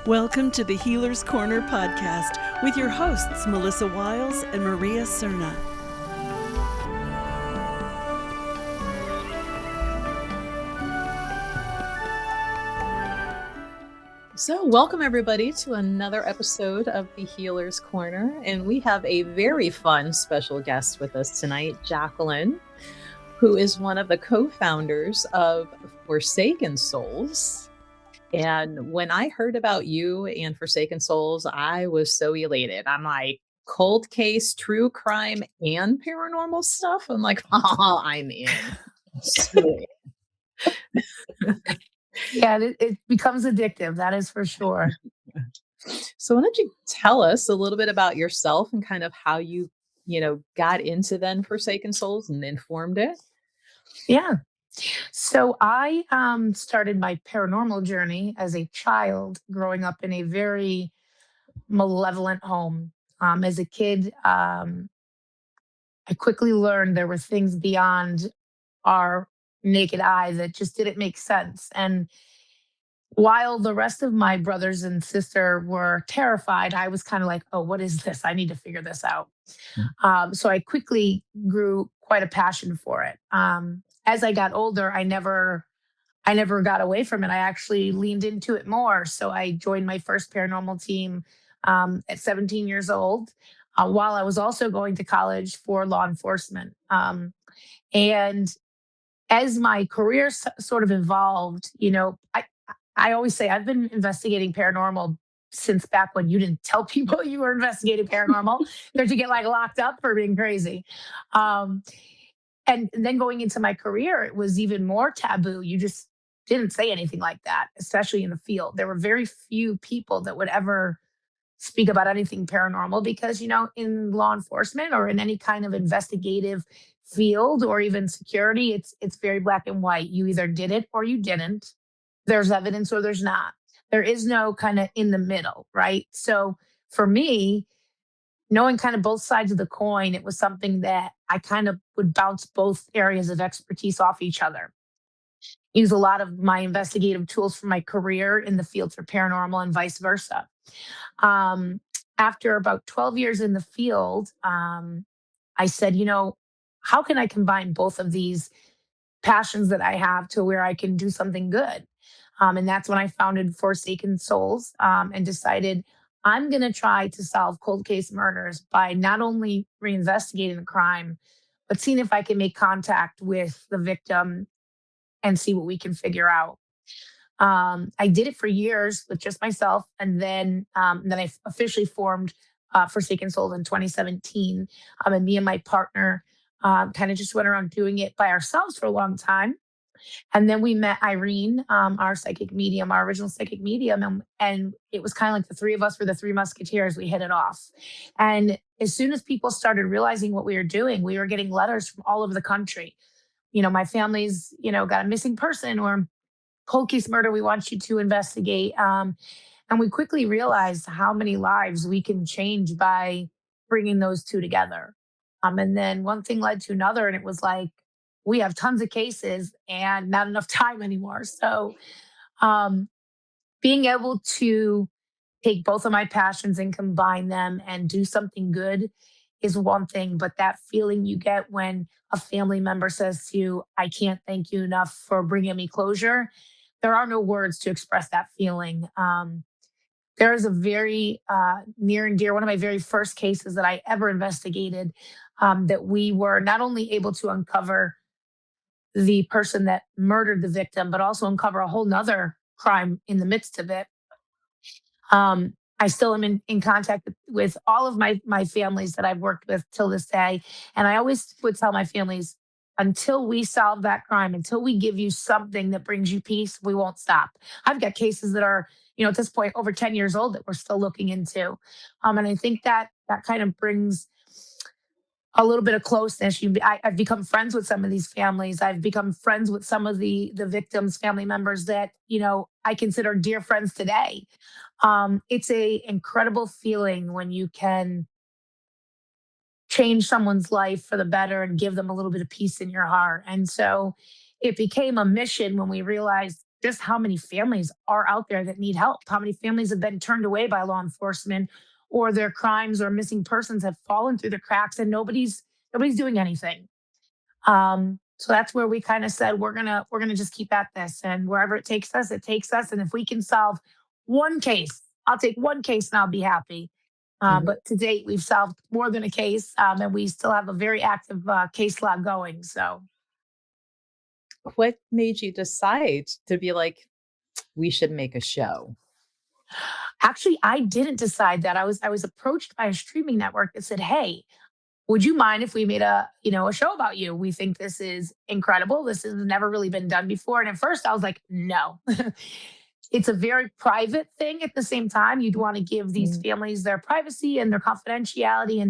Welcome to the Healer's Corner podcast with your hosts, Melissa Wiles and Maria Cerna. So welcome everybody to another episode of the Healer's Corner. And we have a very fun special guest with us tonight, Jaclyn, who is one of the co-founders of Forsaken Souls. And when I heard about you and Forsaken Souls, I was so elated. I'm like, cold case, true crime, and paranormal stuff. I'm like, oh, I'm in. So in. Yeah, it becomes addictive. That is for sure. So why don't you tell us a little bit about yourself and kind of how you got into then Forsaken Souls and then formed it? Yeah. So I started my paranormal journey as a child, growing up in a very malevolent home. As a kid, I quickly learned there were things beyond our naked eye that just didn't make sense. And while the rest of my brothers and sister were terrified, I was kind of like, oh, what is this? I need to figure this out. So I quickly grew quite a passion for it. As I got older, I never got away from it. I actually leaned into it more. So I joined my first paranormal team at 17 years old, while I was also going to college for law enforcement. And as my career sort of evolved, I always say I've been investigating paranormal since back when you didn't tell people you were investigating paranormal, that you get like locked up for being crazy. Um, and then going into my career, it was even more taboo. You just didn't say anything like that, especially in the field. There were very few people that would ever speak about anything paranormal because, in law enforcement or in any kind of investigative field or even security, it's very black and white. You either did it or you didn't. There's evidence or there's not. There is no kind of in the middle, right? So for me, knowing kind of both sides of the coin, it was something that I kind of would bounce both areas of expertise off each other. Use a lot of my investigative tools for my career in the field for paranormal and vice versa. Um, After about 12 years in the field, I said, how can I combine both of these passions that I have to where I can do something good? And that's when I founded Forsaken Souls, and decided I'm going to try to solve cold case murders by not only reinvestigating the crime, but seeing if I can make contact with the victim and see what we can figure out. I did it for years with just myself, and then I officially formed Forsaken Souls in 2017. And me and my partner kind of just went around doing it by ourselves for a long time. And then we met Irene, our psychic medium, our original psychic medium, and it was kind of like the three of us were the three musketeers. We hit it off. And as soon as people started realizing what we were doing, we were getting letters from all over the country. My family's, got a missing person or cold case murder we want you to investigate. And we quickly realized how many lives we can change by bringing those two together. And then one thing led to another, and it was like, we have tons of cases and not enough time anymore. So um, being able to take both of my passions and combine them and do something good is one thing. But that feeling you get when a family member says to you, I can't thank you enough for bringing me closure, there are no words to express that feeling. There is a very near and dear, one of my very first cases that I ever investigated, that we were not only able to uncover the person that murdered the victim, but also uncover a whole nother crime in the midst of it. I still am in contact with all of my families that I've worked with till this day. And I always would tell my families, until we solve that crime, until we give you something that brings you peace, we won't stop. I've got cases that are, at this point over 10 years old that we're still looking into. And I think that kind of brings a little bit of closeness. I've become friends with some of these families. I've become friends with some of the victims' family members that, I consider dear friends today. It's a incredible feeling when you can change someone's life for the better and give them a little bit of peace in your heart. And so it became a mission when we realized just how many families are out there that need help, how many families have been turned away by law enforcement, or their crimes or missing persons have fallen through the cracks and nobody's doing anything. So that's where we kind of said we're gonna just keep at this, and wherever it takes us, it takes us. And if we can solve one case, I'll take one case and I'll be happy. Mhm. But to date, we've solved more than a case, and we still have a very active case log going. So What made you decide to be like, we should make a show? actually, I didn't decide that. I was approached by a streaming network that said, "Hey, would you mind if we made a show about you? We think this is incredible. This has never really been done before." And at first I was like, no. It's a very private thing. At the same time, you'd want to give these Mm. families their privacy and their confidentiality,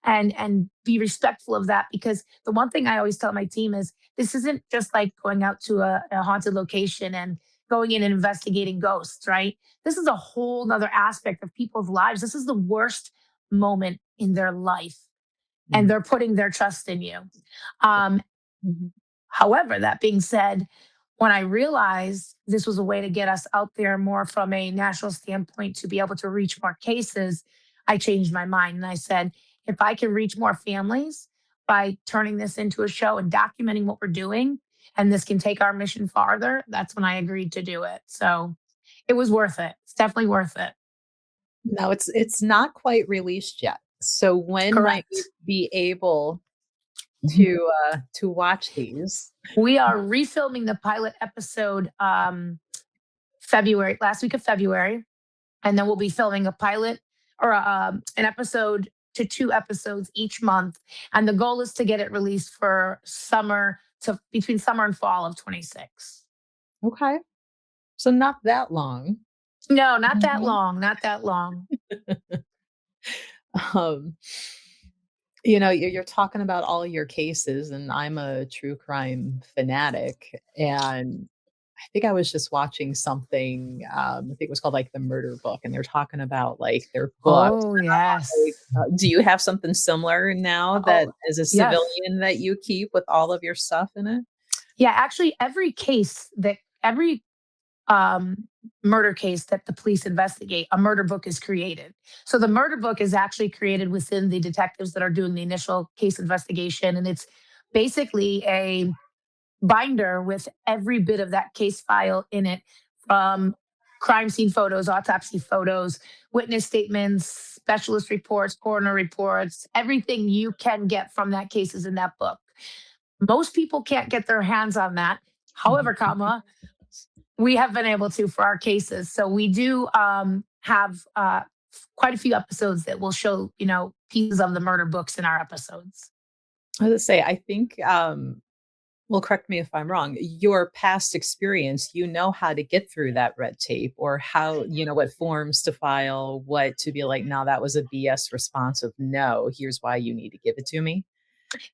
and be respectful of that, because the one thing I always tell my team is this isn't just like going out to a haunted location and going in and investigating ghosts, right? This is a whole nother aspect of people's lives. This is the worst moment in their life, and Mm. they're putting their trust in you. Um, Mhm. However, that being said, when I realized this was a way to get us out there more from a national standpoint to be able to reach more cases, I changed my mind and I said, if I can reach more families by turning this into a show and documenting what we're doing, and this can take our mission farther, that's when I agreed to do it. So it was worth it. It's definitely worth it. No, it's not quite released yet. So when might we Correct. be able to watch these? We are refilming the pilot episode February, last week of February, and then we'll be filming a pilot or an episode to two episodes each month. And the goal is to get it released for summer, to between summer and fall of 26. Okay. So not that long. No, not that Mhm. long, not that long. Um, you're talking about all your cases, and I'm a true crime fanatic, and I think I was just watching something, I think it was called, like, The Murder Book, and they're talking about, like, their books. Oh, yes. Do you have something similar now that Oh, as a yes. civilian that you keep with all of your stuff in it? Yeah, actually, every um, murder case that the police investigate, a murder book is created. So the murder book is actually created within the detectives that are doing the initial case investigation. And it's basically a binder with every bit of that case file in it, from crime scene photos, autopsy photos, witness statements, specialist reports, coroner reports, everything you can get from that case is in that book. Most people can't get their hands on that. However, comma, we have been able to for our cases. So we do have quite a few episodes that will show, pieces of the murder books in our episodes. I was gonna say, I think, well, correct me if I'm wrong, your past experience, you know how to get through that red tape or how, what forms to file, what to be like, "No, that was a BS response of no, here's why you need to give it to me."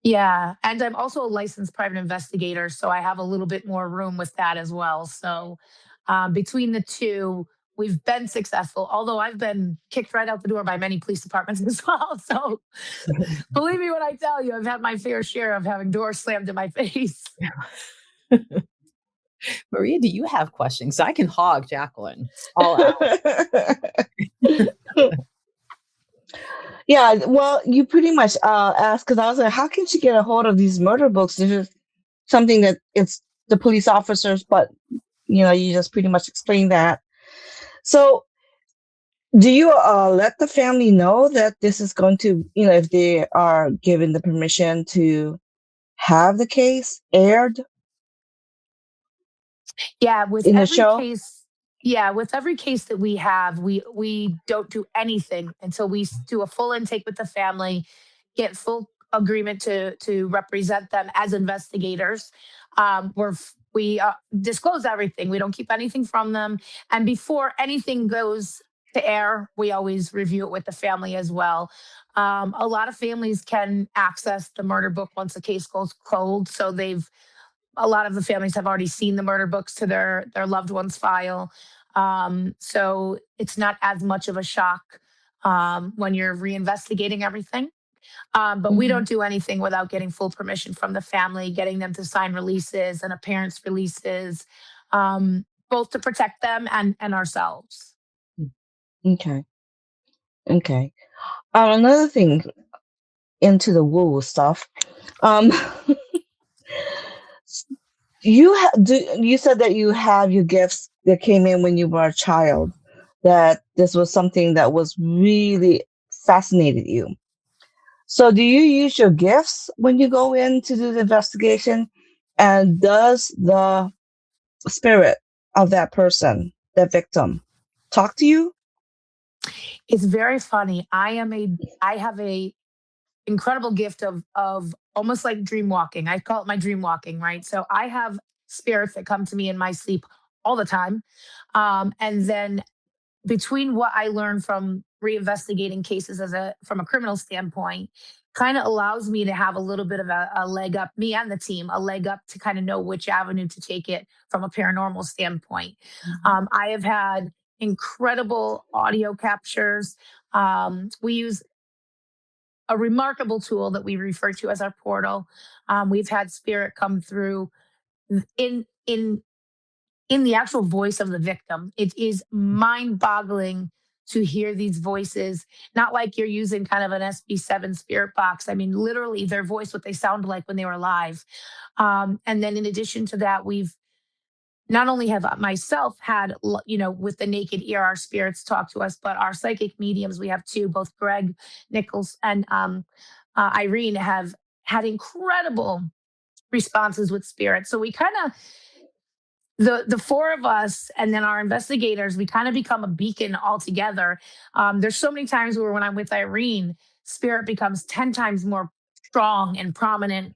Yeah. And I'm also a licensed private investigator. So I have a little bit more room with that as well. So between the two, we've been successful, although I've been kicked right out the door by many police departments as well. So believe me when I tell you, I've had my fair share of having doors slammed in my face. Maria, do you have questions? I can hog Jaclyn all out. Yeah, well, you pretty much asked because I was like, how can she get a hold of these murder books? This is something that it's the police officers, but you just pretty much explained that. So, do you let the family know that this is going to, if they are given the permission to have the case aired Yeah, with in the every show? case, yeah, with every case that we have, we don't do anything until we do a full intake with the family, get full agreement to represent them as investigators. We disclose everything. We don't keep anything from them, and before anything goes to air, we always review it with the family as well. A lot of families can access the murder book once the case goes cold, so a lot of the families have already seen the murder books to their loved ones file. So it's not as much of a shock when you're reinvestigating everything. But we Mhm. don't do anything without getting full permission from the family, getting them to sign releases and appearance releases. both to protect them and ourselves. Okay. Okay. Another thing into the woo stuff. Um, you said that you have your gifts that came in when you were a child, that this was something that was really fascinated you. So do you use your gifts when you go in to do the investigation? And does the spirit of that person, that victim, talk to you? It's very funny. I have a incredible gift of almost like dream walking. I call it my dream walking, right? So I have spirits that come to me in my sleep all the time. And then between what I learned from reinvestigating cases from a criminal standpoint, kind of allows me to have a little bit of a leg up, me and the team, a leg up to kind of know which avenue to take it from a paranormal standpoint. I have had incredible audio captures. We use a remarkable tool that we refer to as our portal. We've had spirit come through in in in the actual voice of the victim. It is mind-boggling to hear these voices, not like you're using kind of an SB7 spirit box. I mean, literally their voice, what they sound like when they were alive. And then in addition to that, we've not only have myself had, with the naked ear, our spirits talk to us, but our psychic mediums, we have two, both Greg Nichols and Irene, have had incredible responses with spirits. So we kind of, the four of us and then our investigators, we kind of become a beacon all together. There's so many times where when I'm with Irene, spirit becomes 10 times more strong and prominent,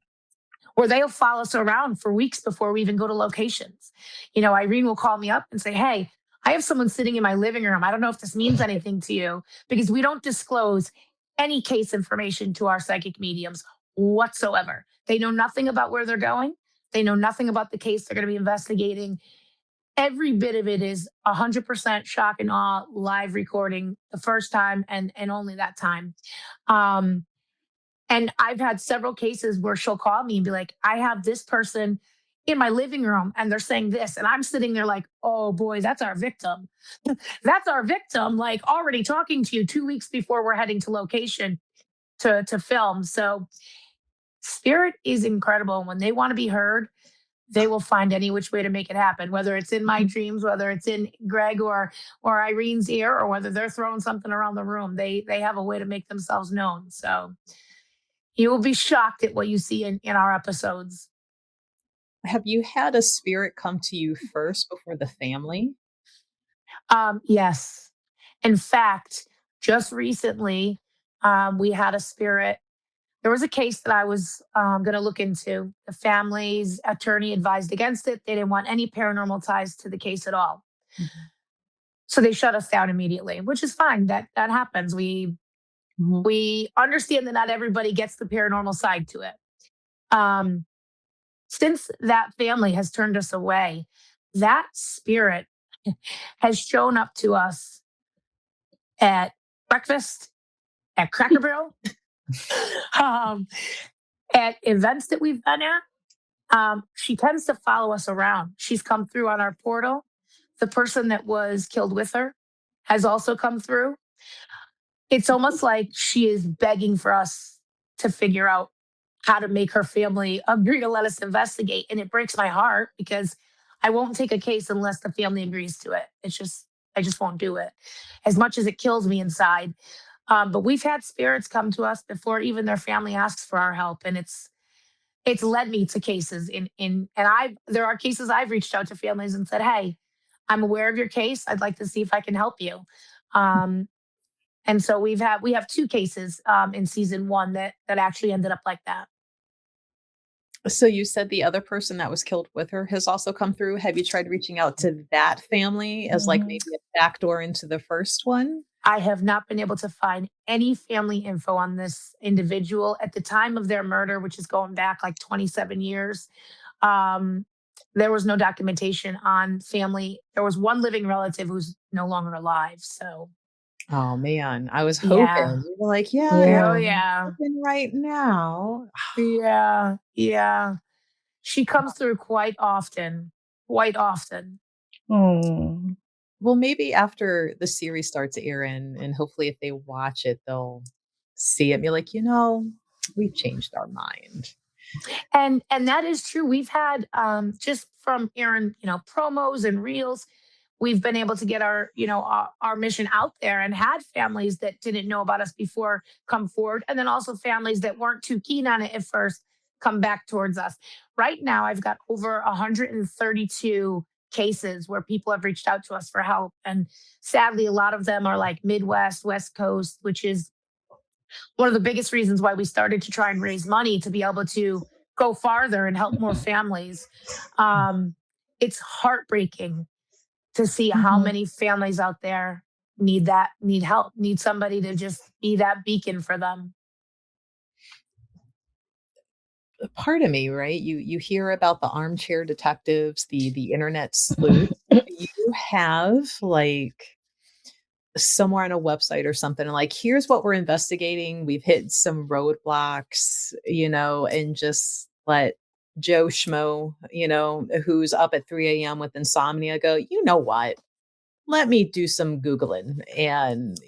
or they'll follow us around for weeks before we even go to locations. Irene will call me up and say, hey, I have someone sitting in my living room. I don't know if this means anything to you, because we don't disclose any case information to our psychic mediums whatsoever. They know nothing about where they're going. They know nothing about the case they're going to be investigating. Every bit of it is 100% shock and awe, live recording the first time and only that time. And I've had several cases where she'll call me and be like, I have this person in my living room and they're saying this. And I'm sitting there like, oh boy, that's our victim. That's our victim, like already talking to you 2 weeks before we're heading to location to film. So spirit is incredible. When they want to be heard, they will find any which way to make it happen, whether it's in my dreams, whether it's in Greg or Irene's ear, or whether they're throwing something around the room. They have a way to make themselves known. So you will be shocked at what you see in our episodes. Have you had a spirit come to you first before the family? Yes. In fact, just recently, we had a spirit. There was a case that I was going to look into. The family's attorney advised against it. They didn't want any paranormal ties to the case at all. Mm-hmm. So they shut us down immediately, which is fine. That happens. We understand that not everybody gets the paranormal side to it. Since that family has turned us away, that spirit has shown up to us at breakfast, at Cracker Barrel, at events that we've been at. She tends to follow us around. She's come through on our portal. The person that was killed with her has also come through. It's almost like she is begging for us to figure out how to make her family agree to let us investigate. And it breaks my heart because I won't take a case unless the family agrees to it. I just won't do it, as much as it kills me inside. But we've had spirits come to us before even their family asks for our help. And it's led me to cases there are cases I've reached out to families and said, hey, I'm aware of your case. I'd like to see if I can help you. And so we have two cases in season 1 that actually ended up like that. So you said the other person that was killed with her has also come through. Have you tried reaching out to that family as like maybe a backdoor into the first one? I have not been able to find any family info on this individual at the time of their murder, which is going back like 27 years. There was no documentation on family. There was one living relative who's no longer alive. So. Oh man, I was hoping. Yeah. You were like, yeah. Oh yeah. Right now. Yeah. She comes through quite often. Oh. Well, maybe after the series starts airing, and hopefully if they watch it, they'll see it and be like, we've changed our mind. And that is true. We've had just from Aaron, promos and reels, we've been able to get our mission out there and had families that didn't know about us before come forward, and then also families that weren't too keen on it at first come back towards us. Right now, I've got over 132 cases where people have reached out to us for help, and sadly, a lot of them are like Midwest, West Coast, which is one of the biggest reasons why we started to try and raise money to be able to go farther and help more families. Um, it's heartbreaking to see how Mhm. many families out there need help, need somebody to just be that beacon for them. Part of me, right? You hear about the armchair detectives, the internet sleuths. You have like somewhere on a website or something like, here's what we're investigating. We've hit some roadblocks, and just let Joe Schmo, who's up at 3 a.m. with insomnia go, you know what? Let me do some Googling and,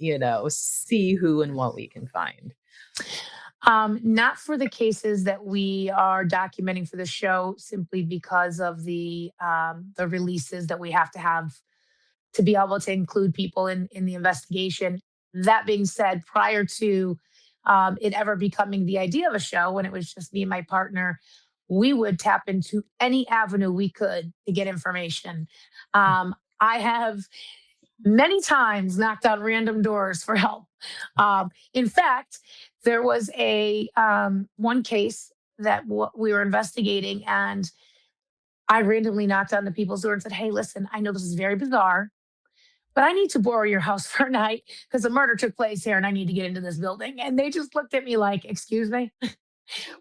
see who and what we can find. Not for the cases that we are documenting for the show, simply because of the releases that we have to be able to include people in the investigation. That being said, prior to it ever becoming the idea of a show, when it was just me and my partner, we would tap into any avenue we could to get information. I have many times knocked on random doors for help. In fact, there was a one case that we were investigating, and I randomly knocked on the people's door and said, "Hey, listen, I know this is very bizarre, but I need to borrow your house for a night because a murder took place here and I need to get into this building." And they just looked at me like, "Excuse me,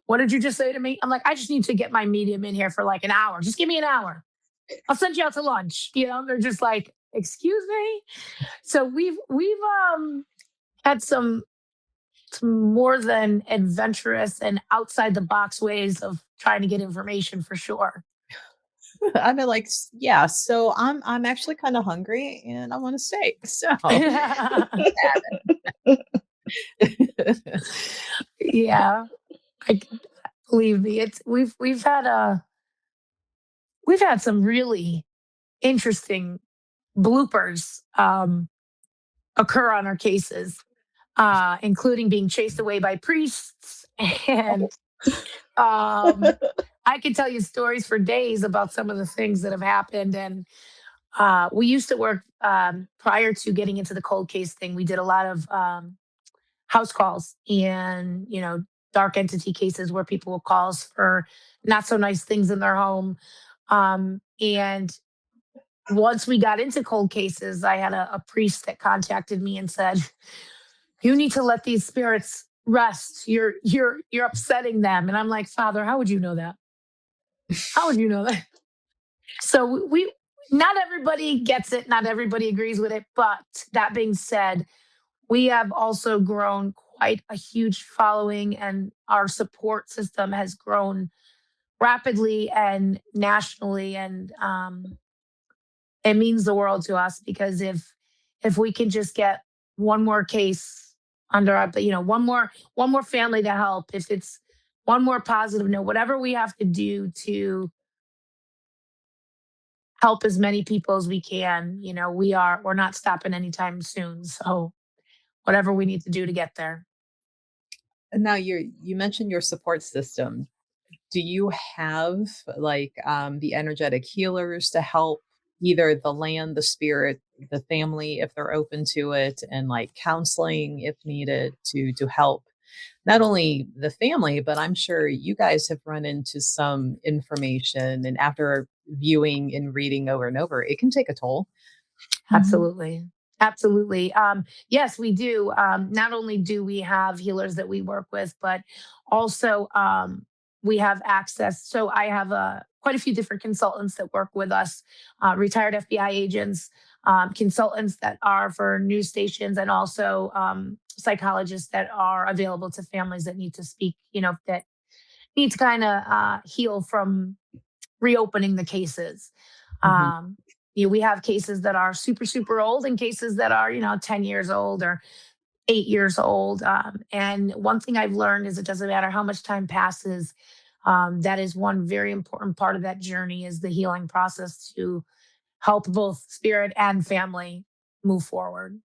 what did you just say to me?" I'm like, "I just need to get my medium in here for like an hour. Just give me an hour. I'll send you out to lunch." They're just like, "Excuse me." So we've had some more than adventurous and outside the box ways of trying to get information for sure. I've been like, yeah, so I'm actually kind of hungry and I want to stay. So Yeah, I believe me. It's we've had some really interesting bloopers occur on our cases, including being chased away by priests. And um, I could tell you stories for days about some of the things that have happened. And we used to work prior to getting into the cold case thing. We did a lot of house calls and, dark entity cases where people will call us for not so nice things in their home. And once we got into cold cases, I had a priest that contacted me and said, "You need to let these spirits rest. You're upsetting them." And I'm like, "Father, how would you know that? How would you know that?" So we not everybody gets it, not everybody agrees with it. But that being said, we have also grown quite a huge following, and our support system has grown rapidly and nationally. And it means the world to us, because if we can just get one more case under our, one more family to help, if it's one more positive note, whatever we have to do to help as many people as we can, we're not stopping anytime soon. So whatever we need to do to get there. Now you mentioned your support system. Do you have like the energetic healers to help either the land, the spirit, the family if they're open to it, and like counseling if needed to help not only the family, but I'm sure you guys have run into some information and after viewing and reading over and over, it can take a toll. Mhm. Absolutely. Absolutely. Yes, we do. Not only do we have healers that we work with, but also we have access. So I have quite a few different consultants that work with us, retired FBI agents, consultants that are for news stations, and also psychologists that are available to families that need to speak, that need to kind of heal from reopening the cases. Mhm. Um, we have cases that are super, super old and cases that are, 10 years old or 8 years old. And one thing I've learned is it doesn't matter how much time passes. That is one very important part of that journey is the healing process to help both spirit and family move forward.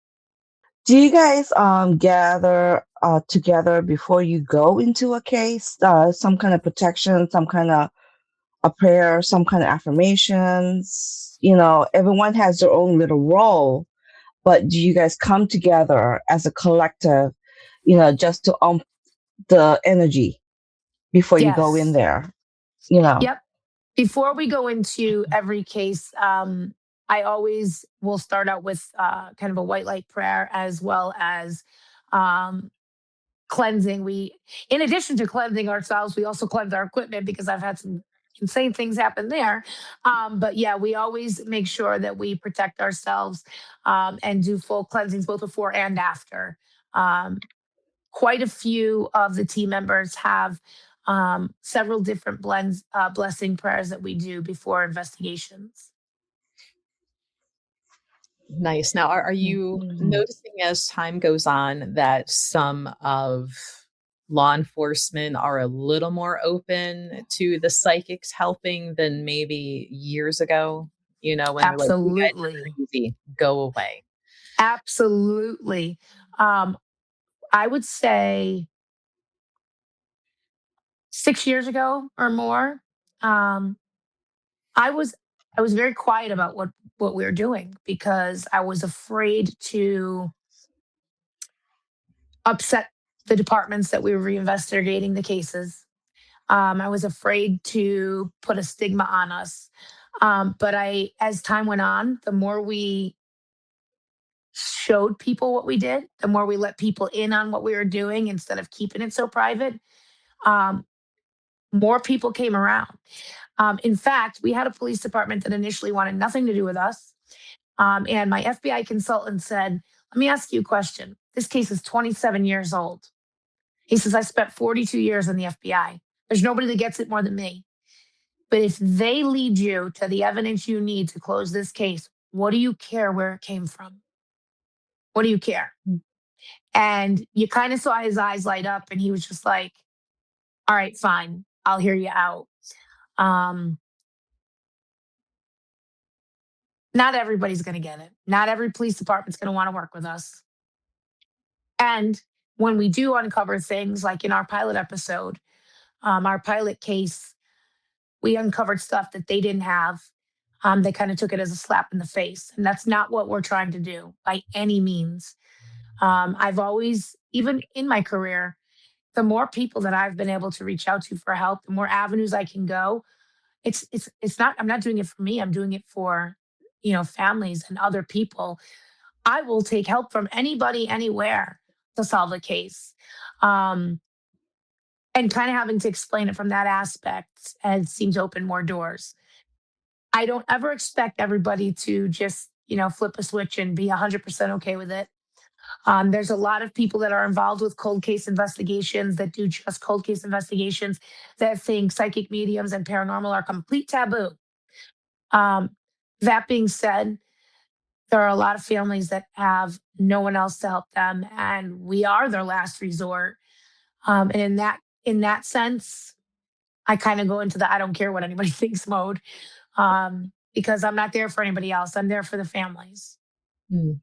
Do you guys gather together before you go into a case? Some kind of protection, some kind of a prayer, some kind of affirmations. Everyone has their own little role, but do you guys come together as a collective, just to the energy before you go in Yes. there? You know. Yep. Before we go into every case, I always will start out with kind of a white light prayer as well as um, cleansing. In addition to cleansing ourselves, we also cleanse our equipment because I've had some insane things happen there. But yeah, we always make sure that we protect ourselves and do full cleansings both before and after. Um, Quite a few of the team members have several different blessing prayers that we do before investigations. Nice. Now, are you Mhm. noticing as time goes on that some of law enforcement are a little more open to the psychics helping than maybe years ago? When they're like, "You guys Absolutely. are crazy, go away." Absolutely. Um, I would say 6 years ago or more, um, I was I was very quiet about what we were doing because I was afraid to upset the departments that we were reinvestigating the cases. I was afraid to put a stigma on us. But as time went on, the more we showed people what we did, the more we let people in on what we were doing instead of keeping it so private, um, more people came around. In fact, we had a police department that initially wanted nothing to do with us. And my FBI consultant said, "Let me ask you a question. This case is 27 years old." He says, "I spent 42 years in the FBI. There's nobody that gets it more than me. But if they lead you to the evidence you need to close this case, what do you care where it came from? What do you care?" And you kind of saw his eyes light up, and he was just like, "All right, fine. I'll hear you out." Um, Not everybody's going to get it. Not every police department's going to want to work with us. And when we do uncover things like in our pilot episode, our pilot case, we uncovered stuff that they didn't have. They kind of took it as a slap in the face. And that's not what we're trying to do by any means. I've always, even in my career, the more people that I've been able to reach out to for help, the more avenues I can go. It's not, I'm not doing it for me. I'm doing it for, families and other people. I will take help from anybody, anywhere to solve a case. Um, and kind of having to explain it from that aspect has seemed to open more doors. I don't ever expect everybody to just, flip a switch and be 100% okay with it. There's a lot of people that are involved with cold case investigations that do just cold case investigations that think psychic mediums and paranormal are complete taboo. Um, that being said, there are a lot of families that have no one else to help them, and we are their last resort. And in that sense, I kind of go into the I don't care what anybody thinks mode because I'm not there for anybody else. I'm there for the families. Mm.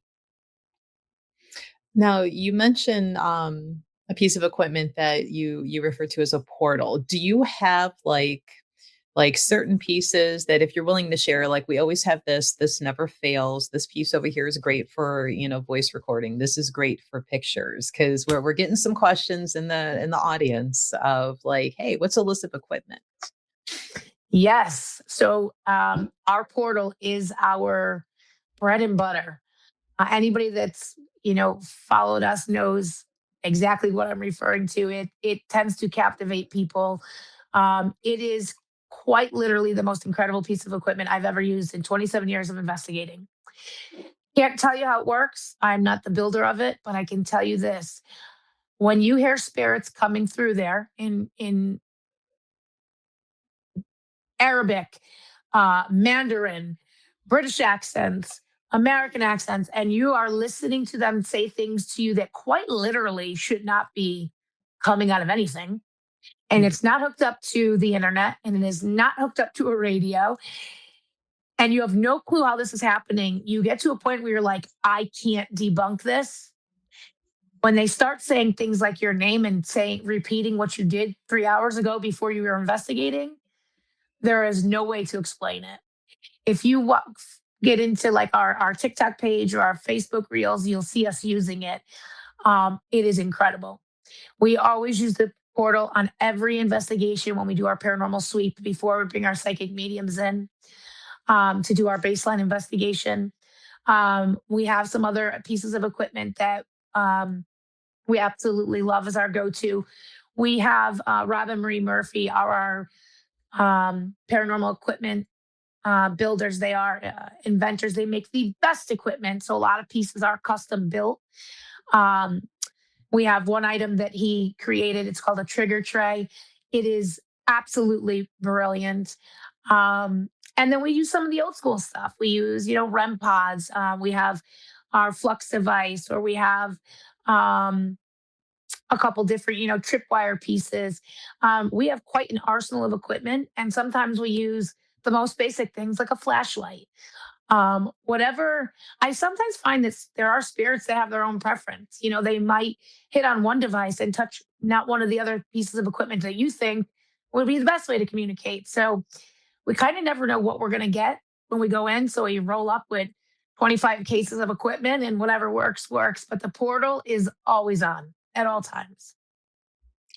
Now, you mentioned a piece of equipment that you refer to as a portal. Do you have like certain pieces that if you're willing to share, like we always have this never fails. This piece over here is great for, voice recording. This is great for pictures because we're getting some questions in the audience of like, hey, what's a list of equipment? Yes. So our portal is our bread and butter. Anybody that's followed us knows exactly what I'm referring to. It tends to captivate people. It is quite literally the most incredible piece of equipment I've ever used in 27 years of investigating. Can't tell you how it works. I'm not the builder of it, but I can tell you this: when you hear spirits coming through there in Arabic, Mandarin, British accents, American accents, and you are listening to them say things to you that quite literally should not be coming out of anything. And it's not hooked up to the internet and it is not hooked up to a radio. And you have no clue how this is happening. You get to a point where you're like, I can't debunk this. When they start saying things like your name and repeating what you did 3 hours ago before you were investigating, there is no way to explain it. If you get into like our TikTok page or our Facebook reels, you'll see us using it. It is incredible. We always use the portal on every investigation when we do our paranormal sweep before we bring our psychic mediums in to do our baseline investigation. We have some other pieces of equipment that we absolutely love as our go-to. We have Rob and Marie Murphy, our paranormal equipment builders. They are inventors. They make the best equipment. So a lot of pieces are custom built. We have one item that he created. It's called a trigger tray. It is absolutely brilliant. And then we use some of the old school stuff. We use, REM pods. We have our flux device, or we have a couple different, tripwire pieces. We have quite an arsenal of equipment, and sometimes we use the most basic things like a flashlight. Whatever. I sometimes find that there are spirits that have their own preference. They might hit on one device and touch not one of the other pieces of equipment that you think would be the best way to communicate. So we kind of never know what we're going to get when we go in. So we roll up with 25 cases of equipment, and whatever works. But the portal is always on at all times.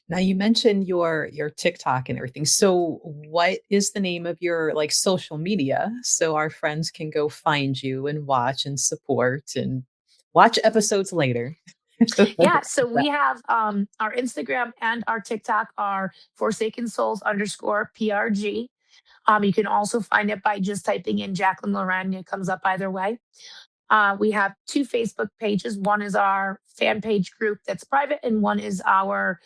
Now you mentioned your TikTok and everything. So what is the name of your social media so our friends can go find you and watch and support and watch episodes later? Yeah, so we have our Instagram and our TikTok are Forsaken Souls _PRG. You can also find it by just typing in Jaclyn Loren. It comes up either way. We have 2 Facebook pages. One is our fan page group that's private, and one is our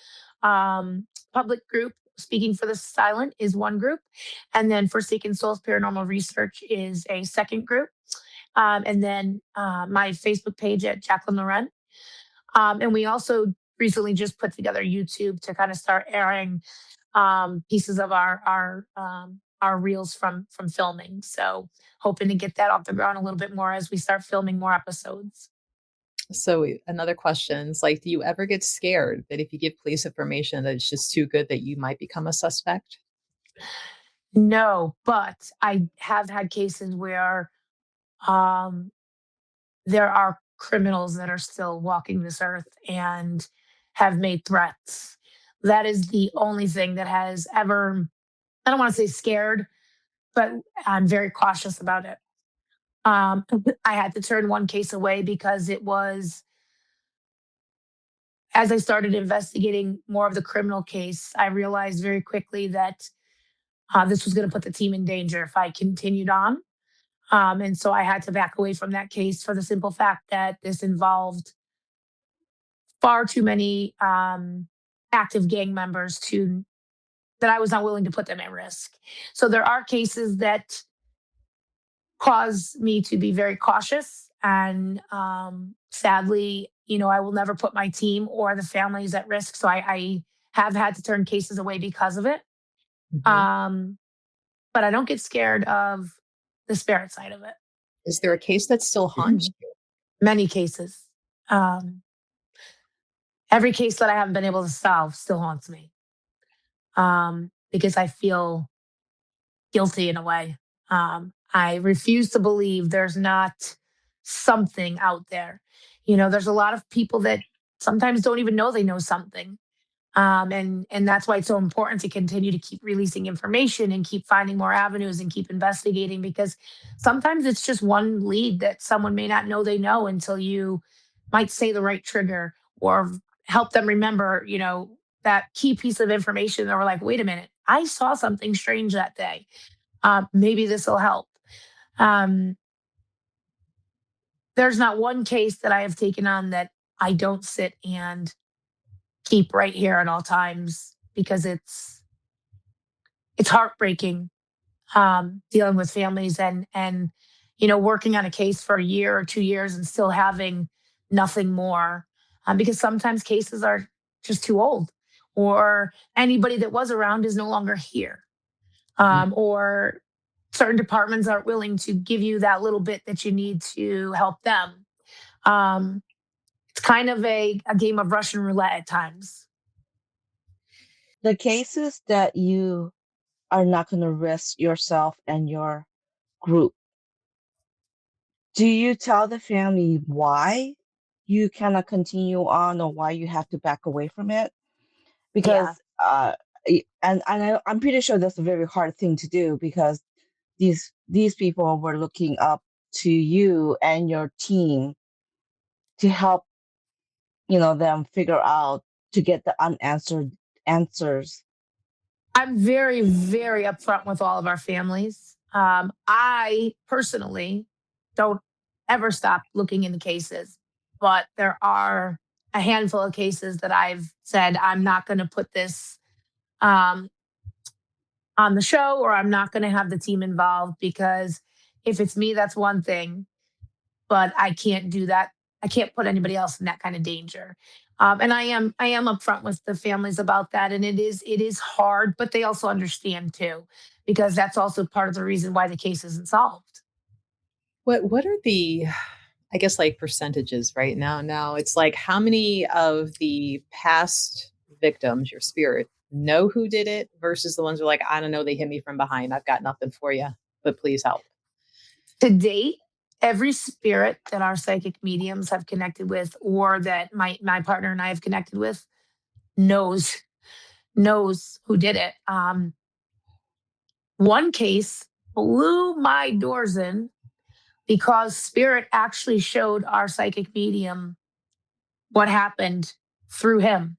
public group. Speaking for the Silent is one group. And then Forsaken Souls Paranormal Research is a second group. And then my Facebook page at Jaclyn Loren. And we also recently just put together YouTube to kind of start airing pieces of our reels from filming. So hoping to get that off the ground a little bit more as we start filming more episodes. So another question is do you ever get scared that if you give police information that it's just too good that you might become a suspect? No, but I have had cases where there are criminals that are still walking this earth and have made threats. That is the only thing that has ever, I don't want to say scared, but I'm very cautious about it. I had to turn one case away because it was, as I started investigating more of the criminal case, I realized very quickly that this was going to put the team in danger if I continued on. And so I had to back away from that case for the simple fact that this involved far too many active gang members that I was not willing to put them at risk. So there are cases that cause me to be very cautious. And sadly, I will never put my team or the families at risk. So I have had to turn cases away because of it. Mm-hmm. But I don't get scared of the spirit side of it. Is there a case that still haunts you? Many cases. Every case that I haven't been able to solve still haunts me. Because I feel guilty in a way. I refuse to believe there's not something out there. There's a lot of people that sometimes don't even know they know something. And that's why it's so important to continue to keep releasing information and keep finding more avenues and keep investigating, because sometimes it's just one lead that someone may not know they know until you might say the right trigger or help them remember, that key piece of information. They were like, wait a minute, I saw something strange that day. Maybe this will help. There's not one case that I have taken on that I don't sit and keep right here at all times, because it's heartbreaking dealing with families and working on a case for a year or 2 years and still having nothing more, because sometimes cases are just too old, or anybody that was around is no longer here, or certain departments aren't willing to give you that little bit that you need to help them. Um, it's kind of a game of Russian roulette at times. The cases that you are not going to risk yourself and your group, do you tell the family why you cannot continue on or why you have to back away from it? Yeah. Because I'm pretty sure that's a very hard thing to do, because these people were looking up to you and your team to help them figure out, to get the unanswered answers. I'm very, very upfront with all of our families. I personally don't ever stop looking into cases, but there are a handful of cases that I've said I'm not going to put this um, on the show, or I'm not going to have the team involved, because if it's me, that's one thing, but I can't do that. I can't put anybody else in that kind of danger. And I am upfront with the families about that, and it is hard, but they also understand too, because that's also part of the reason why the case isn't solved. What are the, I guess, like, percentages right now? Now it's like, how many of the past victims, your spirit, know who did it versus the ones who are like, I don't know, they hit me from behind. I've got nothing for you, but please help. To date, every spirit that our psychic mediums have connected with, or that my partner and I have connected with, knows knows who did it. One case blew my doors in, because spirit actually showed our psychic medium what happened through him.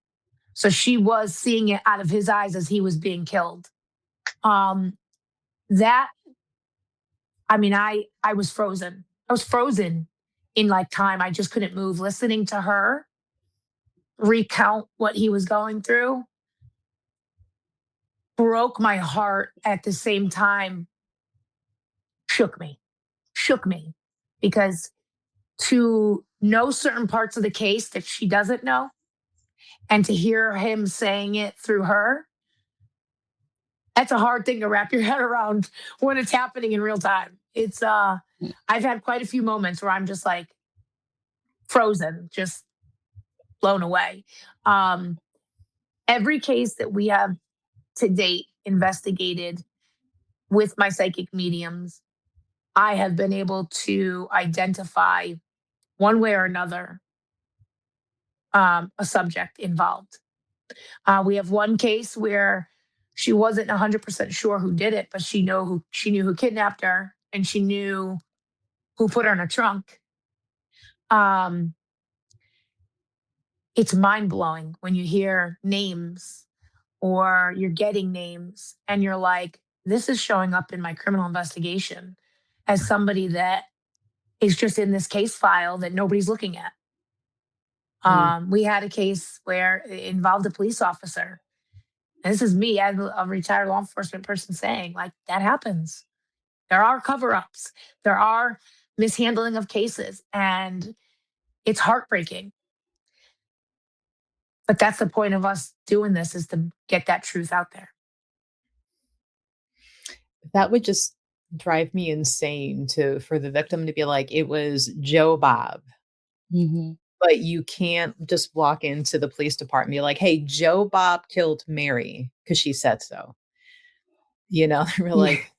So she was seeing it out of his eyes as he was being killed. Um, that I mean, I was frozen. I was frozen in like time. I just couldn't move. Listening to her recount what he was going through broke my heart, at the same time shook me, shook me, because to know certain parts of the case that she doesn't know, and to hear him saying it through her, that's a hard thing to wrap your head around when it's happening in real time. It's I've had quite a few moments where I'm just like frozen, just blown away. Um, every case that we have to date investigated with my psychic mediums, I have been able to identify, one way or another, a subject involved. We have one case where she wasn't 100% sure who did it, but she knew who kidnapped her, and she knew who put her in a trunk. Um, it's mind blowing when you hear names, or you're getting names, and you're like, this is showing up in my criminal investigation as somebody that is just in this case file that nobody's looking at. We had a case where it involved a police officer. And this is me as a retired law enforcement person saying, like, that happens. There are cover ups, there are mishandling of cases, and it's heartbreaking. But that's the point of us doing this, is to get that truth out there. That would just drive me insane, for the victim to be like, it was Joe Bob. Mm-hmm. But you can't just walk into the police department and be like, hey, Joe Bob killed Mary because she said so. We're like,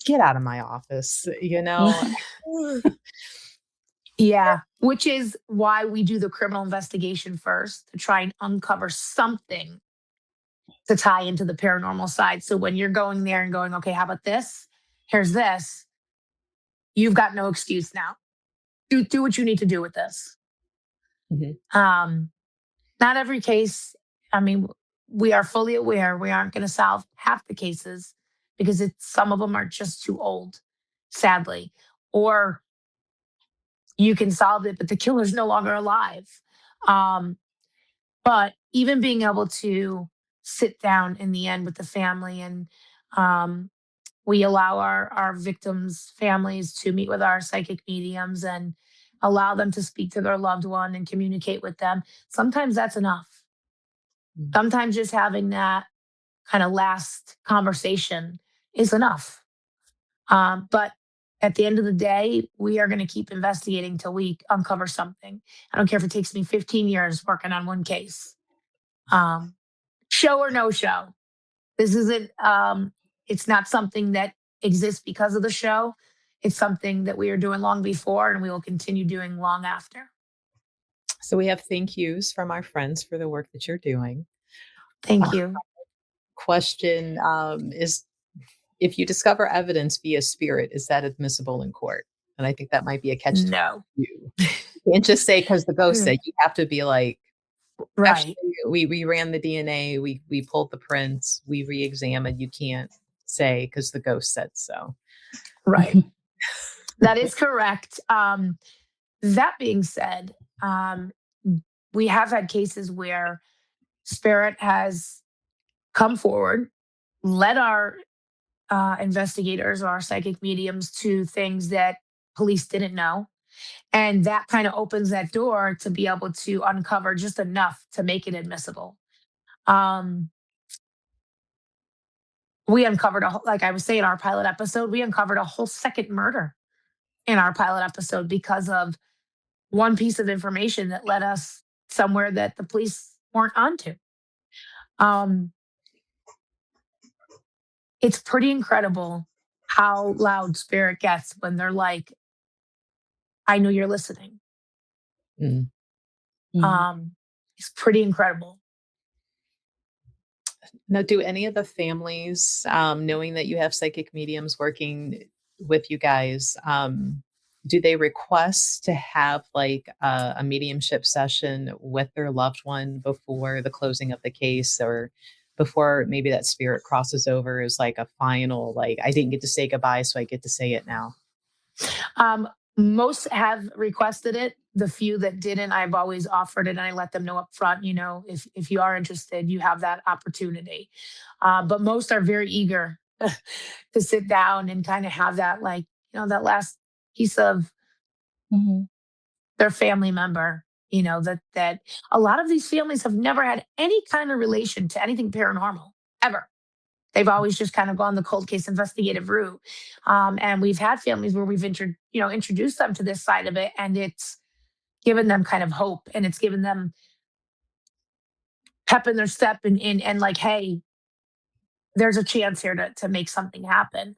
get out of my office, Yeah, which is why we do the criminal investigation first, to try and uncover something to tie into the paranormal side. So when you're going there and going, okay, how about this? Here's this. You've got no excuse now. Do what you need to do with this. Mm-hmm. Not every case. I mean, we are fully aware we aren't going to solve half the cases, because some of them are just too old, sadly, or you can solve it, but the killer's no longer alive. But even being able to sit down in the end with the family, and um, We allow our victims' families to meet with our psychic mediums and allow them to speak to their loved one and communicate with them. Sometimes that's enough. Mm. Sometimes just having that kind of last conversation is enough. But at the end of the day, we are going to keep investigating till we uncover something. I don't care if it takes me 15 years working on one case. Show or no show. This isn't, it's not something that exists because of the show. It's something that we are doing long before and we will continue doing long after. So we have thank yous from our friends for the work that you're doing. Thank you. Question is, if you discover evidence via spirit, is that admissible in court? And I think that might be a catch. No. You can't just say because the ghost said. You have to be like, Right. actually, we ran the DNA, we pulled the prints, we re-examined. You can't say because the ghost said so. Right. That is correct. That being said, we have had cases where spirit has come forward, led our investigators or our psychic mediums to things that police didn't know. And that kind of opens that door to be able to uncover just enough to make it admissible. We uncovered, like I was saying, our pilot episode, we uncovered a whole second murder in our pilot episode because of one piece of information that led us somewhere that the police weren't onto. It's pretty incredible how loud spirit gets when they're like, I know you're listening. Mm. It's pretty incredible. Now, do any of the families, knowing that you have psychic mediums working with you guys, do they request to have like a mediumship session with their loved one before the closing of the case, or before maybe that spirit crosses over as like a final, like, I didn't get to say goodbye, so I get to say it now? Most have requested it. The few that didn't, I've always offered it and I let them know up front, if you are interested, you have that opportunity. But most are very eager to sit down and kind of have that, like, that last piece of their family member, that a lot of these families have never had any kind of relation to anything paranormal ever. They've always just kind of gone the cold case investigative route. And we've had families where we've introduced them to this side of it, and it's given them kind of hope, and it's given them pep in their step and like, hey, there's a chance here to make something happen.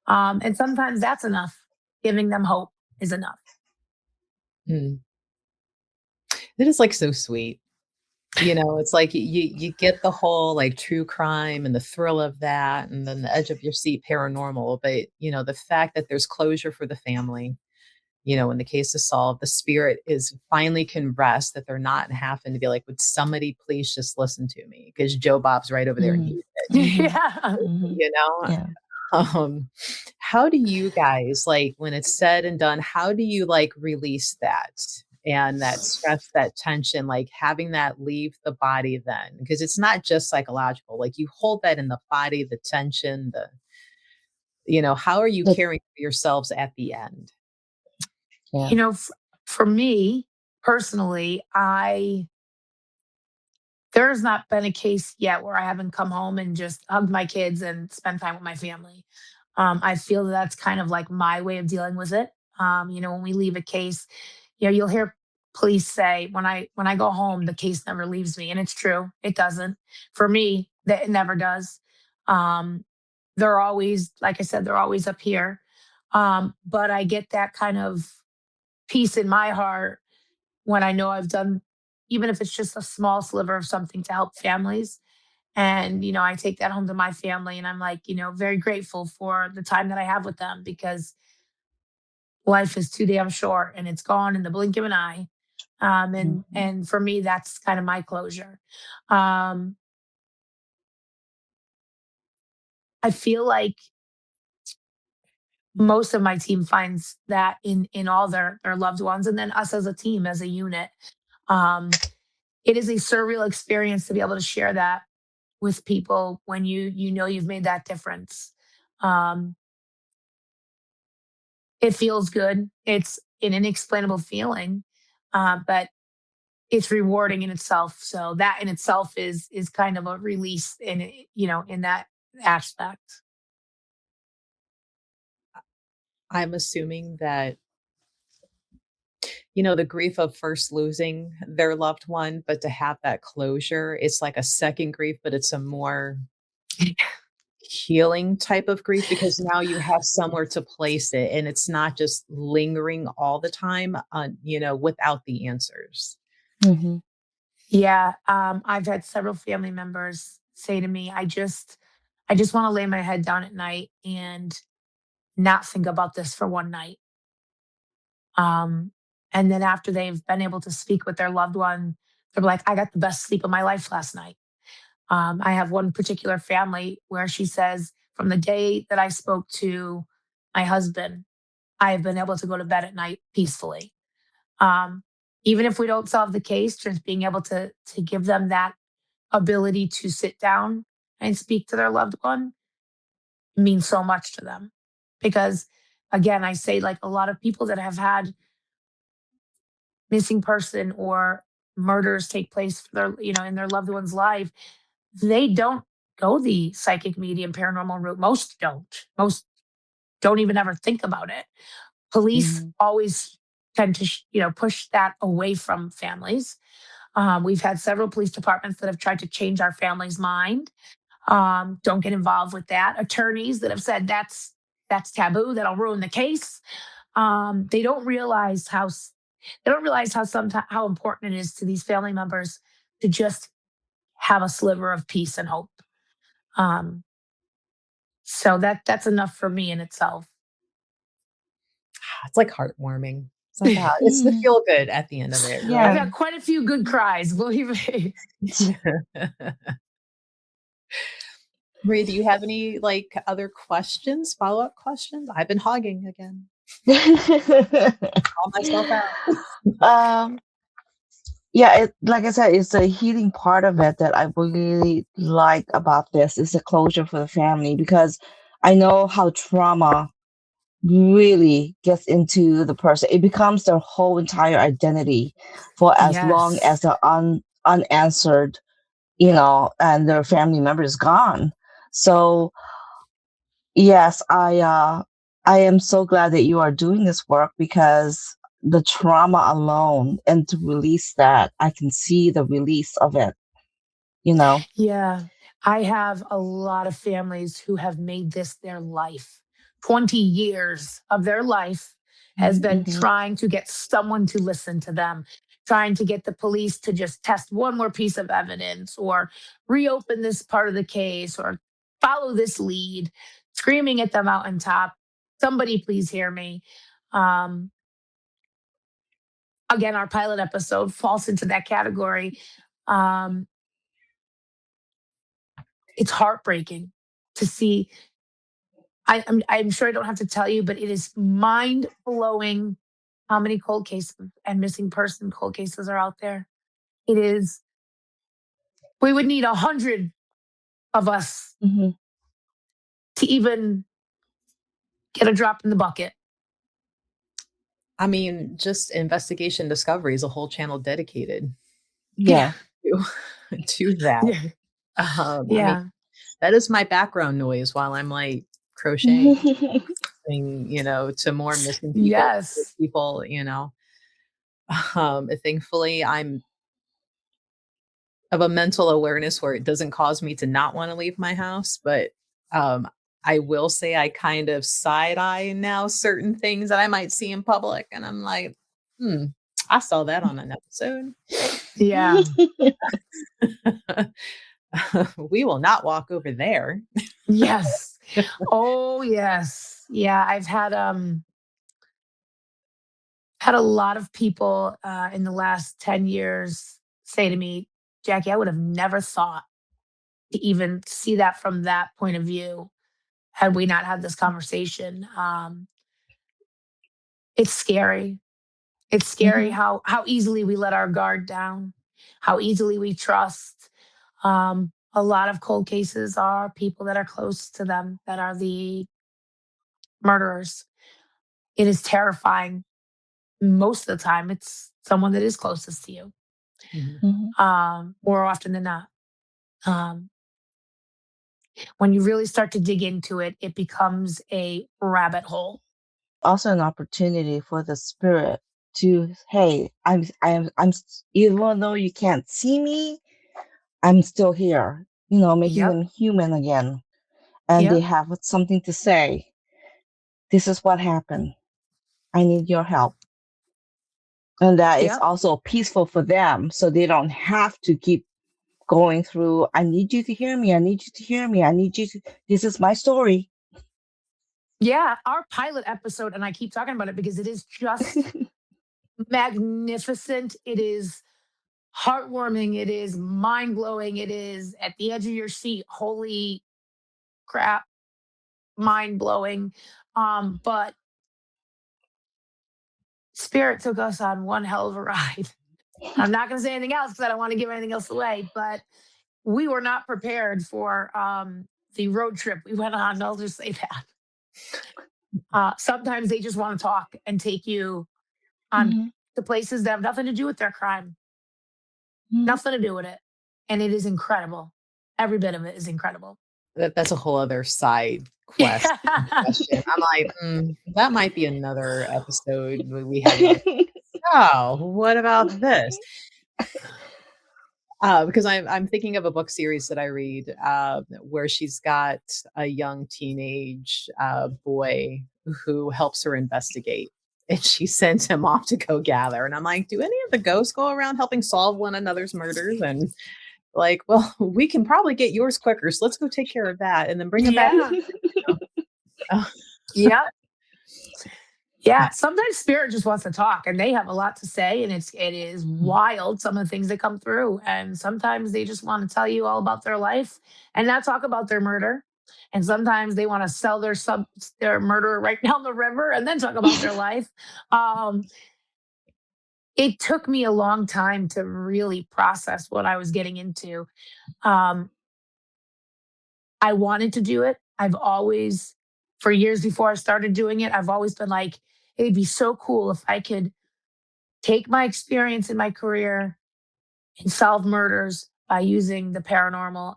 And sometimes that's enough. Giving them hope is enough. Mm. It is like so sweet. It's like you get the whole like true crime and the thrill of that, and then the edge of your seat paranormal. But, the fact that there's closure for the family, when the case is solved, the spirit is finally can rest, that they're not having to be like, would somebody please just listen to me? Because Joe Bob's right over there. And Yeah. Yeah. How do you guys, like, when it's said and done, how do you like release that and that stress, that tension, like having that leave the body then? Because it's not just psychological, like you hold that in the body, the tension, how are you caring for yourselves at the end? Yeah. For me personally, there has not been a case yet where I haven't come home and just hugged my kids and spent time with my family. I feel that's kind of like my way of dealing with it. When we leave a case, you'll hear police say, when I go home, the case never leaves me. And it's true. It doesn't. For me, that it never does. They're always, like I said, they're always up here. But I get that kind of peace in my heart when I know I've done, even if it's just a small sliver of something to help families. And, I take that home to my family and I'm like, very grateful for the time that I have with them, because life is too damn short and it's gone in the blink of an eye. And for me, that's kind of my closure. I feel like most of my team finds that in all their loved ones, and then us as a team, as a unit. It is a surreal experience to be able to share that with people when you've made that difference. Um, it feels good. It's an inexplainable feeling, but it's rewarding in itself. So that in itself is kind of a release in that aspect. I'm assuming that, the grief of first losing their loved one, but to have that closure, it's like a second grief, but it's a more healing type of grief because now you have somewhere to place it and it's not just lingering all the time without the answers. Hmm. Yeah, I've had several family members say to me, I just want to lay my head down at night and not think about this for one night. Um, and then after they've been able to speak with their loved one, they're like, I got the best sleep of my life last night. I have one particular family where she says, from the day that I spoke to my husband, I have been able to go to bed at night peacefully. Um, Even if we don't solve the case, just being able to give them that ability to sit down and speak to their loved one means so much to them. Because again, I say like a lot of people that have had missing person or murders take place for in their loved one's life, they don't go the psychic medium paranormal route. Most don't even ever think about it. Police Hmm. always tend to push that away from families. We've had several police departments that have tried to change our family's mind. Don't get involved with that. Attorneys that have said that's taboo, that'll ruin the case. They don't realize how important it is to these family members to just have a sliver of peace and hope. Um, so that's enough for me in itself. It's like heartwarming. It's like, it's the feel good at the end of it, I've Yeah. had quite a few good cries, believe me. right? Marie, do you have any like other questions, follow-up questions? I've been hogging again. Call myself out. um, yeah, like I said, it's the healing part of it that I really like about this. Is the closure for the family because I know how trauma really gets into the person. It becomes their whole entire identity for as long as Yes. the unanswered, and their family member is gone. So yes, I am so glad that you are doing this work because the trauma alone and to release that, I can see the release of it, you know. Yeah. I have a lot of families who have made this their life. 20 years of their life has been Hmm. trying to get someone to listen to them, trying to get the police to just test one more piece of evidence or reopen this part of the case or follow this lead, screaming at the mountaintop, somebody please hear me. Um, Again, our pilot episode falls into that category. Um, it's heartbreaking to see. I'm sure I don't have to tell you, but it is mind blowing how many cold cases and missing person cold cases are out there. It is. We would need 100 of us Hmm. to even get a drop in the bucket. I mean, just investigation discovery is a whole channel dedicated Yeah, Yeah. to, to that. yeah, I mean, yeah. that is my background noise while I'm like crocheting, to more missing Yes. people, thankfully I'm of a mental awareness where it doesn't cause me to not want to leave my house, but um, I will say I kind of side eye now certain things that I might see in public, and I'm like, hmm, I saw that on an episode. Yeah. We will not walk over there. Yes. Oh yes. Yeah. I've had a lot of people in the last 10 years say to me, Jackie, I would have never thought to even see that from that point of view had we not had this conversation. It's scary. It's scary Hmm. how easily we let our guard down, how easily we trust. A lot of cold cases are people that are close to them that are the murderers. It is terrifying. Most of the time, it's someone that is closest to you, Mhm. more often than not. Um, when you really start to dig into it, it becomes a rabbit hole. Also, an opportunity for the spirit to, hey, even though you can't see me, I'm still here. Making Yep. them human again, and they Yep. have something to say. This is what happened. I need your help. And that is Yep. also peaceful for them, so they don't have to keep going through, I need you to hear me. I need you to hear me. I need you to, this is my story. Yeah. Our pilot episode, and I keep talking about it because it is just magnificent. It is heartwarming. It is mind blowing. It is at the edge of your seat. Holy crap, mind blowing. But Spirit took us on one hell of a ride. I'm not going to say anything else because I don't want to give anything else away, but we were not prepared for the road trip we went on. I'll just say that. Sometimes they just want to talk and take you on Mhm, to places that have nothing to do with their crime, mhm. nothing to do with it. And it is incredible. Every bit of it is incredible. That's a whole other side quest Yeah. question. I'm like, that might be another episode where we have like, oh, what about this? Because I'm thinking of a book series that I read where she's got a young teenage boy who helps her investigate. And she sends him off to go gather. And I'm like, do any of the ghosts go around helping solve one another's murders? And like, well, we can probably get yours quicker. So let's go take care of that and then bring him back. Yeah. Oh, Yeah. Yeah, sometimes spirit just wants to talk and they have a lot to say and it is wild some of the things that come through and sometimes they just want to tell you all about their life and not talk about their murder. And sometimes they want to sell their murder right down the river and then talk about their life. Um it took me a long time to really process what I was getting into. Um I wanted to do it. I've always for years before I started doing it, I've always been like it'd be so cool if I could take my experience in my career and solve murders by using the paranormal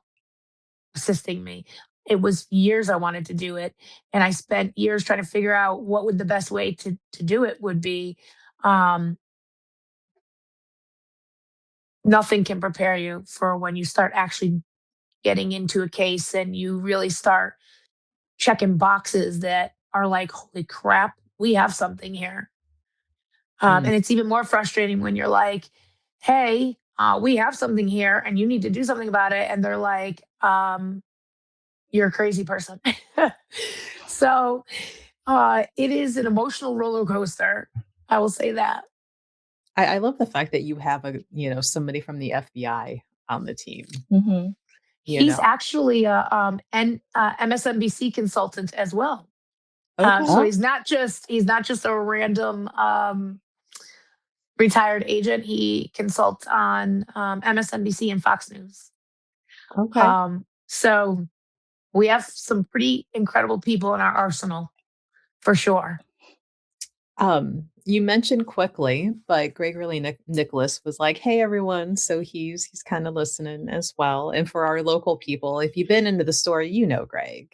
assisting me. It was years I wanted to do it, and I spent years trying to figure out what would the best way to do it would be. Um, Nothing can prepare you for when you start actually getting into a case and you really start checking boxes that are like, holy crap, we have something here. mm. And it's even more frustrating when you're like, hey, we have something here and you need to do something about it. And they're like, you're a crazy person. So it is an emotional roller coaster. I will say that. I love the fact that you have somebody from the FBI on the team. Mhm. You He's know, actually a MSNBC consultant as well. okay, So Oh, he's not just a random retired agent. He consults on MSNBC and Fox News. okay. So we have some pretty incredible people in our arsenal for sure. You mentioned quickly, but Gregory Nicholas was like, "Hey, everyone!" So he's kind of listening as well. And for our local people, if you've been into the store, you know Greg,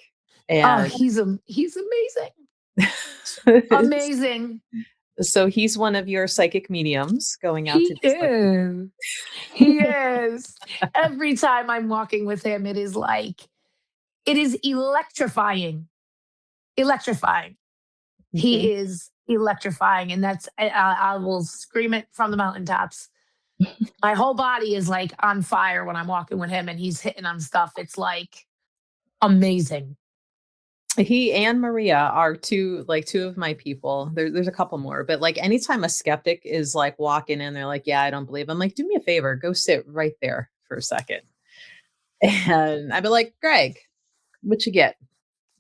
Oh, and he's amazing. so he's one of your psychic mediums going out to He just like, is. He is. Every time I'm walking with him, it is electrifying. Electrifying. okay. He is electrifying, and I will scream it from the mountaintops. My whole body is like on fire when I'm walking with him, and he's hitting on stuff. It's like amazing. He and Maria are two of my people. There's a couple more, but like anytime a skeptic is like walking in, they're like, "Yeah, I don't believe." I'm like, "Do me a favor, go sit right there for a second." And I'd be like, "Greg, what you get?"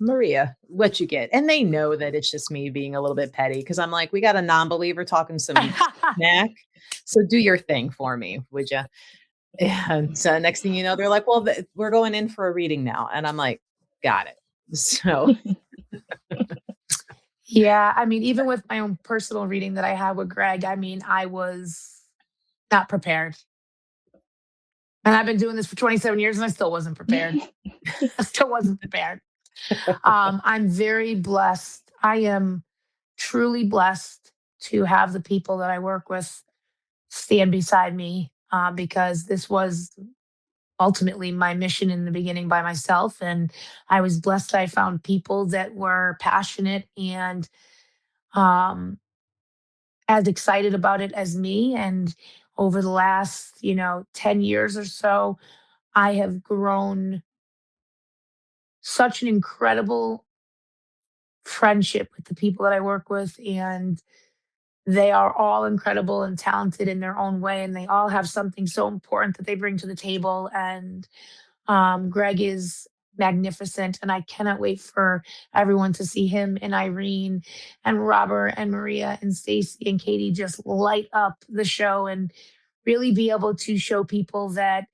Maria, what you get? And they know that it's just me being a little bit petty because I'm like, we got a non-believer talking some smack. So do your thing for me, would you? And so next thing you know, they're like, well, we're going in for a reading now. And I'm like, got it. So, Yeah, I mean, even with my own personal reading that I had with Greg, I mean, I was not prepared. And I've been doing this for 27 years and I still wasn't prepared. I still wasn't prepared. I'm very blessed. I am truly blessed to have the people that I work with stand beside me, because this was ultimately my mission in the beginning by myself. And I was blessed that I found people that were passionate and um, as excited about it as me. And over the last, 10 years or so, I have grown such an incredible friendship with the people that I work with. And they are all incredible and talented in their own way. And they all have something so important that they bring to the table. And Greg is magnificent. And I cannot wait for everyone to see him and Irene and Robert and Maria and Stacy and Katie just light up the show and really be able to show people that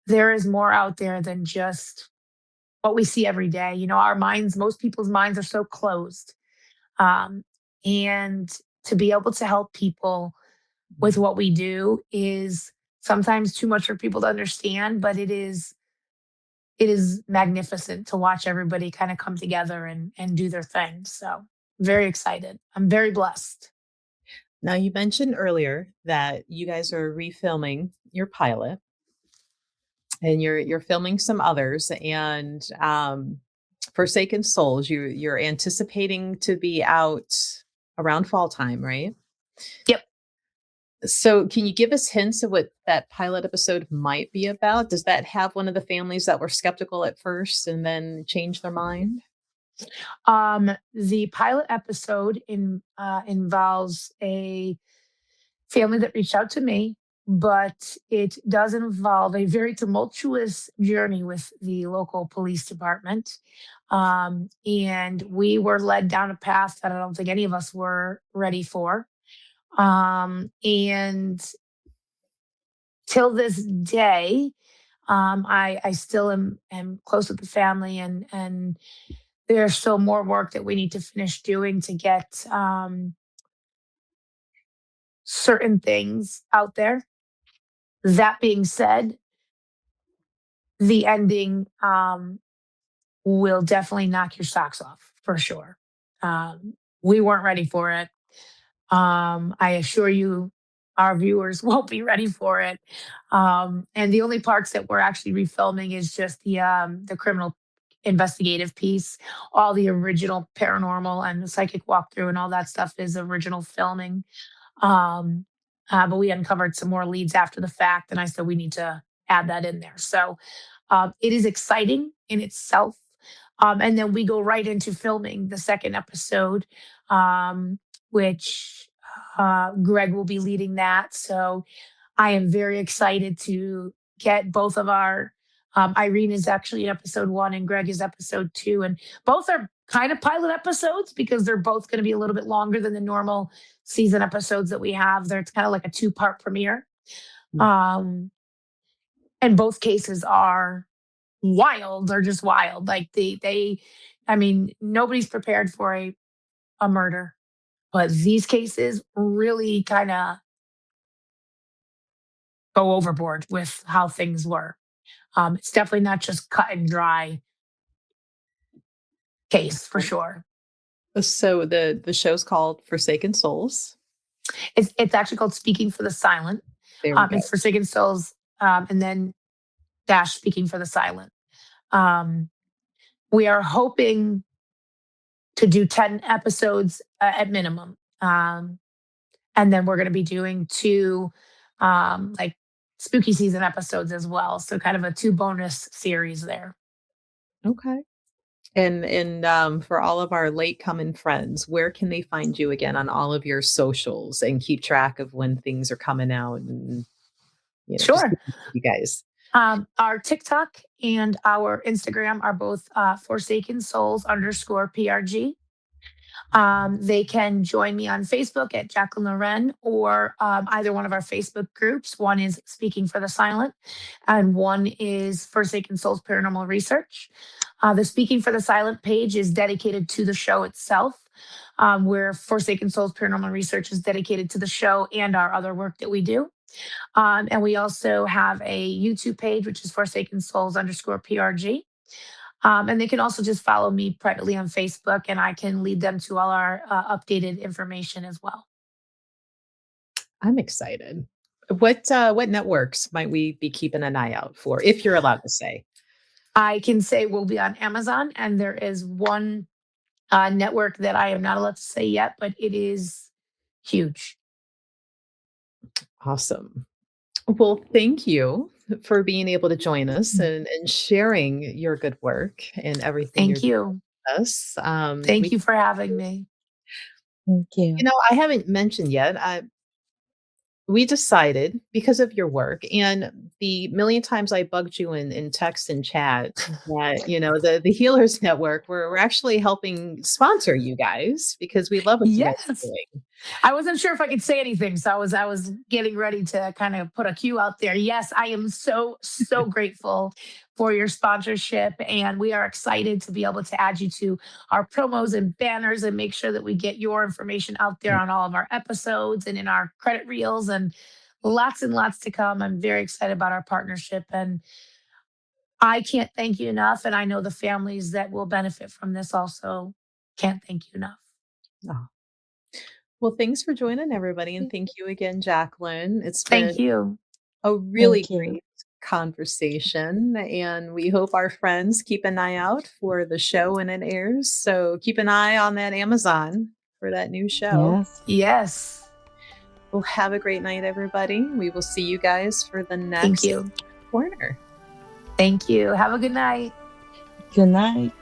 there is more out there than just what we see every day. Our minds, most people's minds are so closed. Um, and to be able to help people with what we do is sometimes too much for people to understand, but it is magnificent to watch everybody kind of come together and do their thing. So very excited. I'm very blessed. now you mentioned earlier that you guys are refilming your pilot and you're filming some others and Forsaken Souls, you're anticipating to be out around fall time, right? Yep. So can you give us hints of what that pilot episode might be about? Does that have one of the families that were skeptical at first and then change their mind? The pilot episode involves a family that reached out to me, but it does involve a very tumultuous journey with the local police department. And we were led down a path that I don't think any of us were ready for. And till this day, I still am close with the family, and there's still more work that we need to finish doing to get certain things out there. That being said, the ending will definitely knock your socks off for sure. We weren't ready for it. I assure you, our viewers won't be ready for it. And the only parts that we're actually refilming is just the criminal investigative piece. All the original paranormal and the psychic walkthrough and all that stuff is original filming. Um, but we uncovered some more leads after the fact, and I said we need to add that in there. So it is exciting in itself. And then we go right into filming the second episode, which Greg will be leading that. So I am very excited to get both of our. Irene is actually in episode 1 and Greg is episode 2. And both are kind of pilot episodes because they're both going to be a little bit longer than the normal season episodes that we have. It's kind of like a 2-part premiere. And both cases are wild. They're just wild. Like I mean, nobody's prepared for a murder, but these cases really kind of go overboard with how things were. It's definitely not just cut and dry case for sure. So the show's called Forsaken Souls. It's actually called Speaking for the Silent. There we go. It's Forsaken Souls, and then dash Speaking for the Silent. We are hoping to do 10 episodes at minimum. And then we're going to be doing 2 like spooky season episodes as well. So kind of a 2 bonus series there. Okay. And for all of our late coming friends, where can they find you again on all of your socials and keep track of when things are coming out and Sure. You guys. Our TikTok and our Instagram are both Forsaken Souls _PRG. They can join me on Facebook at Jaclyn Loren or either one of our Facebook groups. One is Speaking for the Silent, and one is Forsaken Souls Paranormal Research. The Speaking for the Silent page is dedicated to the show itself, where Forsaken Souls Paranormal Research is dedicated to the show and our other work that we do. And we also have a YouTube page, which is Forsaken Souls _PRG. And they can also just follow me privately on Facebook, and I can lead them to all our updated information as well. I'm excited. What networks might we be keeping an eye out for, if you're allowed to say? I can say we'll be on Amazon, and there is one network that I am not allowed to say yet, but it is huge. Awesome. Well, thank you for being able to join us and sharing your good work and everything you're Thank doing you. with us. Thank you for having me. Thank you. I haven't mentioned yet. We decided because of your work and the million times I bugged you in text and chat that, the Healers Network, we're actually helping sponsor you guys because we love what you guys are Yes. doing. I wasn't sure if I could say anything, so I was getting ready to kind of put a cue out there. Yes, I am so grateful for your sponsorship, and we are excited to be able to add you to our promos and banners and make sure that we get your information out there on all of our episodes and in our credit reels and lots to come. I'm very excited about our partnership, and I can't thank you enough. And I know the families that will benefit from this also can't thank you enough. Oh. Well, thanks for joining everybody. And thank you again, Jaclyn. It's been Thank you. a really Thank you. great conversation. And we hope our friends keep an eye out for the show when it airs. So keep an eye on that Amazon for that new show. Yes. Yes. Well, have a great night, everybody. We will see you guys for the next Thank you. corner. Thank you. Have a good night. Good night.